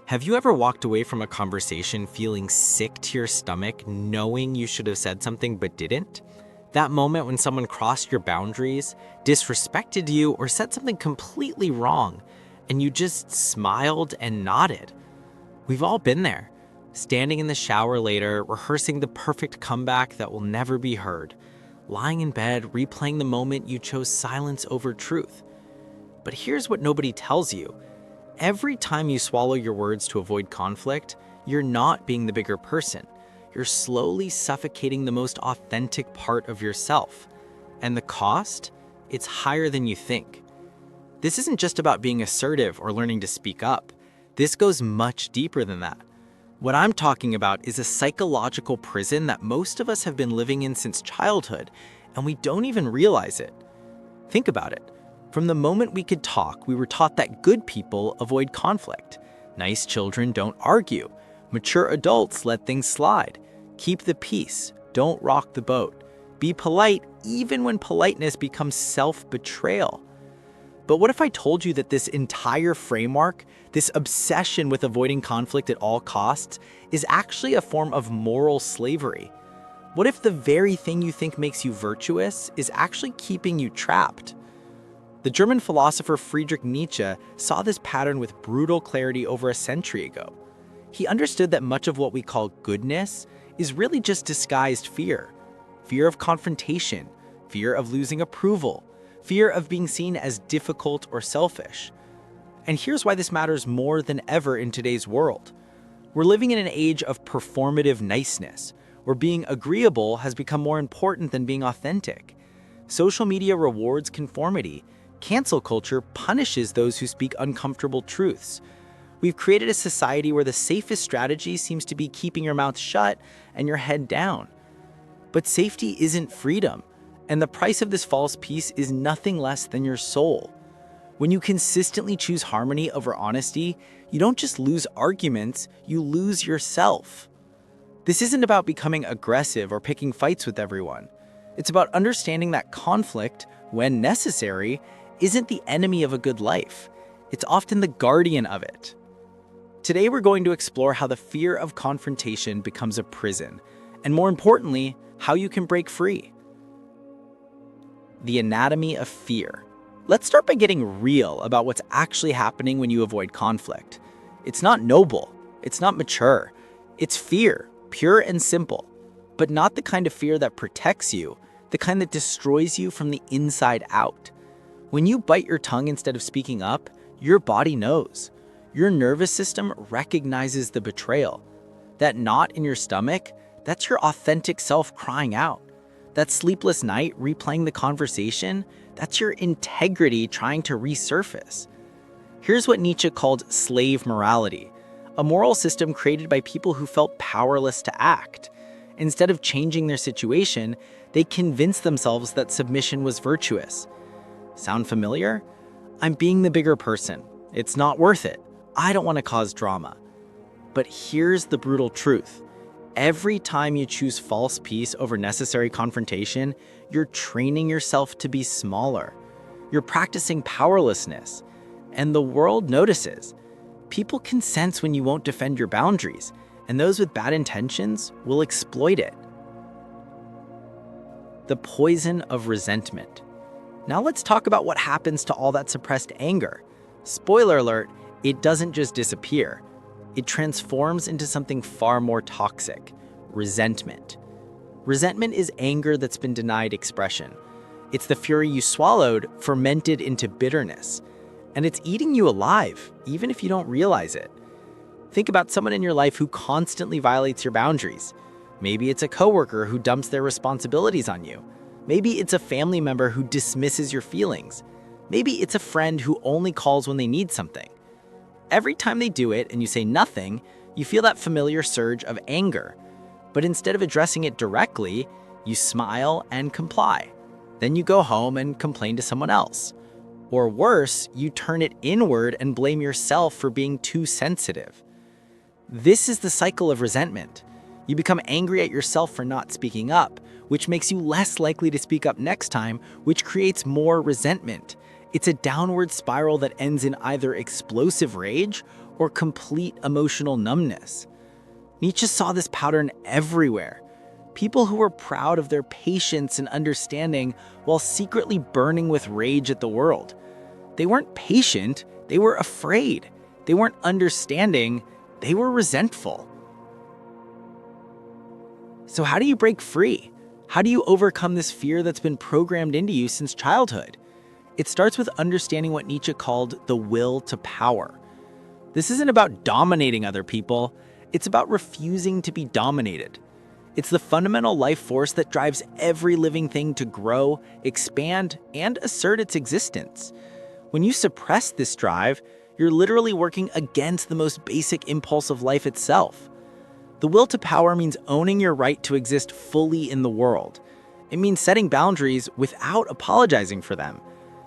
Have you ever walked away from a conversation feeling sick to your stomach, knowing you should have said something but didn't? That moment when someone crossed your boundaries, disrespected you, or said something completely wrong, and you just smiled and nodded. We've all been there, standing in the shower later, rehearsing the perfect comeback that will never be heard, lying in bed, replaying the moment you chose silence over truth. But here's what nobody tells you. Every time you swallow your words to avoid conflict, you're not being the bigger person. You're slowly suffocating the most authentic part of yourself. And the cost? It's higher than you think. This isn't just about being assertive or learning to speak up. This goes much deeper than that. What I'm talking about is a psychological prison that most of us have been living in since childhood, and we don't even realize it. Think about it. From the moment we could talk, we were taught that good people avoid conflict. Nice children don't argue. Mature adults let things slide. Keep the peace. Don't rock the boat. Be polite even when politeness becomes self-betrayal. But what if I told you that this entire framework, this obsession with avoiding conflict at all costs, is actually a form of moral slavery? What if the very thing you think makes you virtuous is actually keeping you trapped? The German philosopher Friedrich Nietzsche saw this pattern with brutal clarity over a century ago. He understood that much of what we call goodness is really just disguised fear. Fear of confrontation, fear of losing approval, fear of being seen as difficult or selfish. And here's why this matters more than ever in today's world. We're living in an age of performative niceness, where being agreeable has become more important than being authentic. Social media rewards conformity. Cancel culture punishes those who speak uncomfortable truths. We've created a society where the safest strategy seems to be keeping your mouth shut and your head down. But safety isn't freedom, and the price of this false peace is nothing less than your soul. When you consistently choose harmony over honesty, you don't just lose arguments, you lose yourself. This isn't about becoming aggressive or picking fights with everyone. It's about understanding that conflict, when necessary, isn't the enemy of a good life. It's often the guardian of it. Today, we're going to explore how the fear of confrontation becomes a prison, and more importantly, how you can break free. The anatomy of fear. Let's start by getting real about what's actually happening when you avoid conflict. It's not noble. It's not mature. It's fear, pure and simple, but not the kind of fear that protects you, the kind that destroys you from the inside out. When you bite your tongue instead of speaking up, your body knows. Your nervous system recognizes the betrayal. That knot in your stomach, that's your authentic self crying out. That sleepless night replaying the conversation, that's your integrity trying to resurface. Here's what Nietzsche called slave morality, a moral system created by people who felt powerless to act. Instead of changing their situation, they convinced themselves that submission was virtuous. Sound familiar? I'm being the bigger person. It's not worth it. I don't want to cause drama. But here's the brutal truth. Every time you choose false peace over necessary confrontation, you're training yourself to be smaller. You're practicing powerlessness. And the world notices. People can sense when you won't defend your boundaries, and those with bad intentions will exploit it. The poison of resentment. Now let's talk about what happens to all that suppressed anger. Spoiler alert, it doesn't just disappear. It transforms into something far more toxic: resentment. Resentment is anger that's been denied expression. It's the fury you swallowed, fermented into bitterness. And it's eating you alive, even if you don't realize it. Think about someone in your life who constantly violates your boundaries. Maybe it's a coworker who dumps their responsibilities on you. Maybe it's a family member who dismisses your feelings. Maybe it's a friend who only calls when they need something. Every time they do it and you say nothing, you feel that familiar surge of anger. But instead of addressing it directly, you smile and comply. Then you go home and complain to someone else. Or worse, you turn it inward and blame yourself for being too sensitive. This is the cycle of resentment. You become angry at yourself for not speaking up, which makes you less likely to speak up next time, which creates more resentment. It's a downward spiral that ends in either explosive rage or complete emotional numbness. Nietzsche saw this pattern everywhere. People who were proud of their patience and understanding while secretly burning with rage at the world. They weren't patient, they were afraid. They weren't understanding, they were resentful. So how do you break free? How do you overcome this fear that's been programmed into you since childhood? It starts with understanding what Nietzsche called the will to power. This isn't about dominating other people, it's about refusing to be dominated. It's the fundamental life force that drives every living thing to grow, expand, and assert its existence. When you suppress this drive, you're literally working against the most basic impulse of life itself. The will to power means owning your right to exist fully in the world. It means setting boundaries without apologizing for them.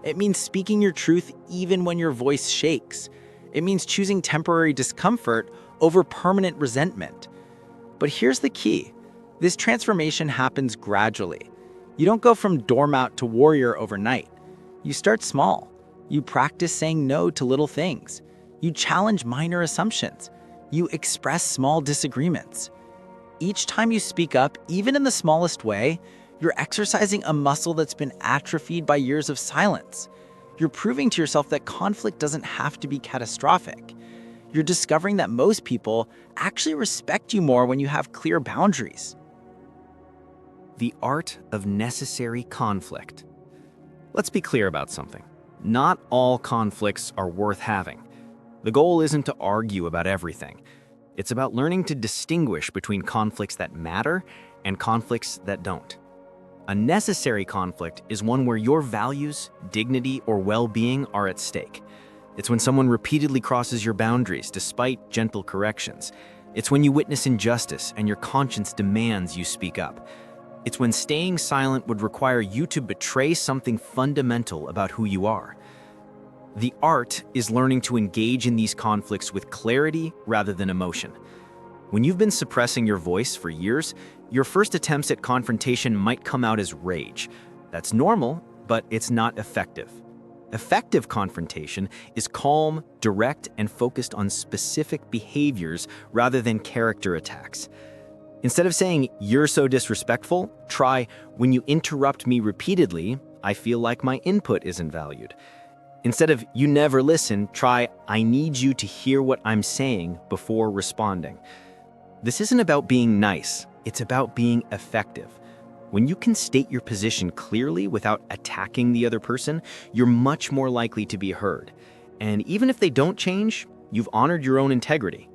It means speaking your truth even when your voice shakes. It means choosing temporary discomfort over permanent resentment. But here's the key. This transformation happens gradually. You don't go from doormat to warrior overnight. You start small. You practice saying no to little things. You challenge minor assumptions. You express small disagreements. Each time you speak up, even in the smallest way, you're exercising a muscle that's been atrophied by years of silence. You're proving to yourself that conflict doesn't have to be catastrophic. You're discovering that most people actually respect you more when you have clear boundaries. The art of necessary conflict. Let's be clear about something. Not all conflicts are worth having. The goal isn't to argue about everything. It's about learning to distinguish between conflicts that matter and conflicts that don't. A necessary conflict is one where your values, dignity, or well-being are at stake. It's when someone repeatedly crosses your boundaries despite gentle corrections. It's when you witness injustice and your conscience demands you speak up. It's when staying silent would require you to betray something fundamental about who you are. The art is learning to engage in these conflicts with clarity rather than emotion. When you've been suppressing your voice for years, your first attempts at confrontation might come out as rage. That's normal, but it's not effective. Effective confrontation is calm, direct, and focused on specific behaviors rather than character attacks. Instead of saying, "You're so disrespectful," try, "When you interrupt me repeatedly, I feel like my input isn't valued." Instead of, "You never listen," try, "I need you to hear what I'm saying before responding." This isn't about being nice, it's about being effective. When you can state your position clearly without attacking the other person, you're much more likely to be heard. And even if they don't change, you've honored your own integrity.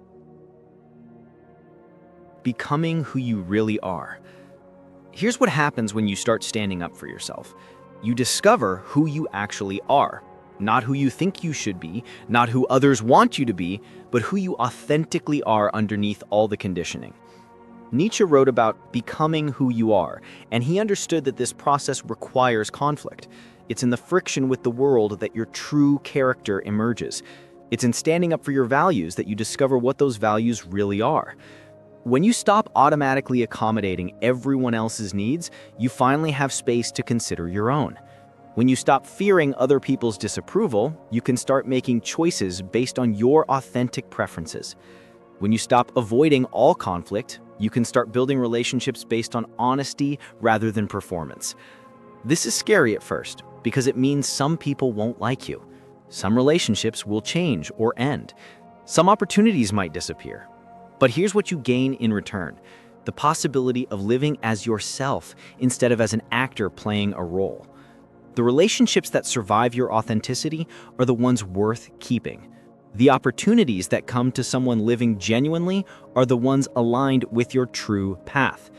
Becoming who you really are. Here's what happens when you start standing up for yourself. You discover who you actually are. Not who you think you should be, not who others want you to be, but who you authentically are underneath all the conditioning. Nietzsche wrote about becoming who you are, and he understood that this process requires conflict. It's in the friction with the world that your true character emerges. It's in standing up for your values that you discover what those values really are. When you stop automatically accommodating everyone else's needs, you finally have space to consider your own. When you stop fearing other people's disapproval, you can start making choices based on your authentic preferences. When you stop avoiding all conflict, you can start building relationships based on honesty rather than performance. This is scary at first because it means some people won't like you. Some relationships will change or end. Some opportunities might disappear. But here's what you gain in return: the possibility of living as yourself instead of as an actor playing a role. The relationships that survive your authenticity are the ones worth keeping. The opportunities that come to someone living genuinely are the ones aligned with your true path.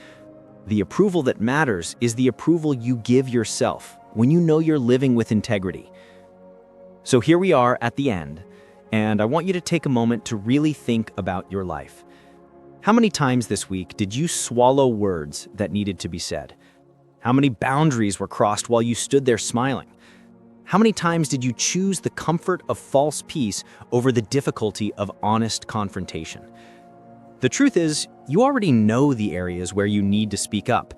The approval that matters is the approval you give yourself when you know you're living with integrity. So here we are at the end, and I want you to take a moment to really think about your life. How many times this week did you swallow words that needed to be said? How many boundaries were crossed while you stood there smiling? How many times did you choose the comfort of false peace over the difficulty of honest confrontation? The truth is, you already know the areas where you need to speak up.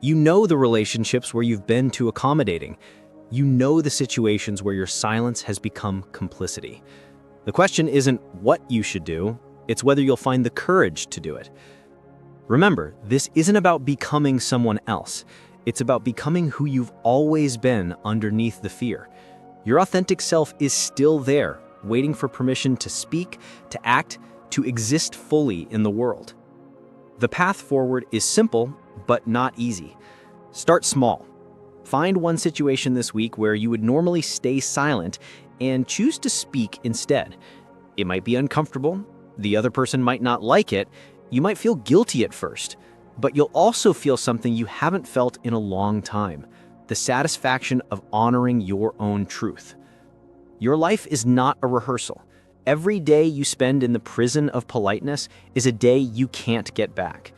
You know the relationships where you've been too accommodating. You know the situations where your silence has become complicity. The question isn't what you should do, it's whether you'll find the courage to do it. Remember, this isn't about becoming someone else. It's about becoming who you've always been underneath the fear. Your authentic self is still there, waiting for permission to speak, to act, to exist fully in the world. The path forward is simple, but not easy. Start small. Find one situation this week where you would normally stay silent and choose to speak instead. It might be uncomfortable, the other person might not like it, you might feel guilty at first, but you'll also feel something you haven't felt in a long time, the satisfaction of honoring your own truth. Your life is not a rehearsal. Every day you spend in the prison of politeness is a day you can't get back.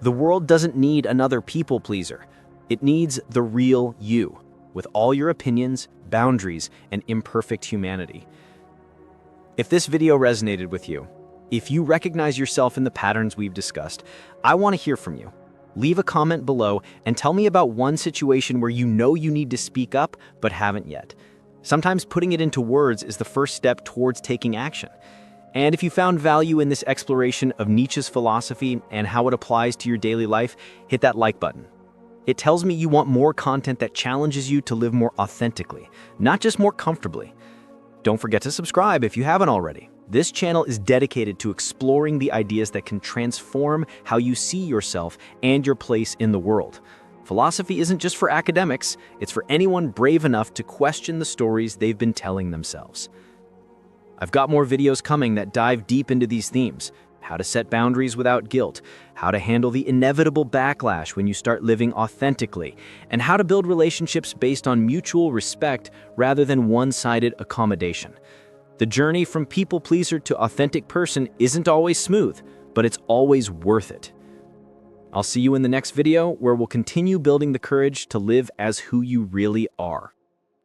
The world doesn't need another people pleaser. It needs the real you, with all your opinions, boundaries, and imperfect humanity. If this video resonated with you, if you recognize yourself in the patterns we've discussed, I want to hear from you. Leave a comment below and tell me about one situation where you know you need to speak up but haven't yet. Sometimes putting it into words is the first step towards taking action. And if you found value in this exploration of Nietzsche's philosophy and how it applies to your daily life, hit that like button. It tells me you want more content that challenges you to live more authentically, not just more comfortably. Don't forget to subscribe if you haven't already. This channel is dedicated to exploring the ideas that can transform how you see yourself and your place in the world. Philosophy isn't just for academics, it's for anyone brave enough to question the stories they've been telling themselves. I've got more videos coming that dive deep into these themes: how to set boundaries without guilt, how to handle the inevitable backlash when you start living authentically, and how to build relationships based on mutual respect rather than one-sided accommodation. The journey from people pleaser to authentic person isn't always smooth, but it's always worth it. I'll see you in the next video where we'll continue building the courage to live as who you really are.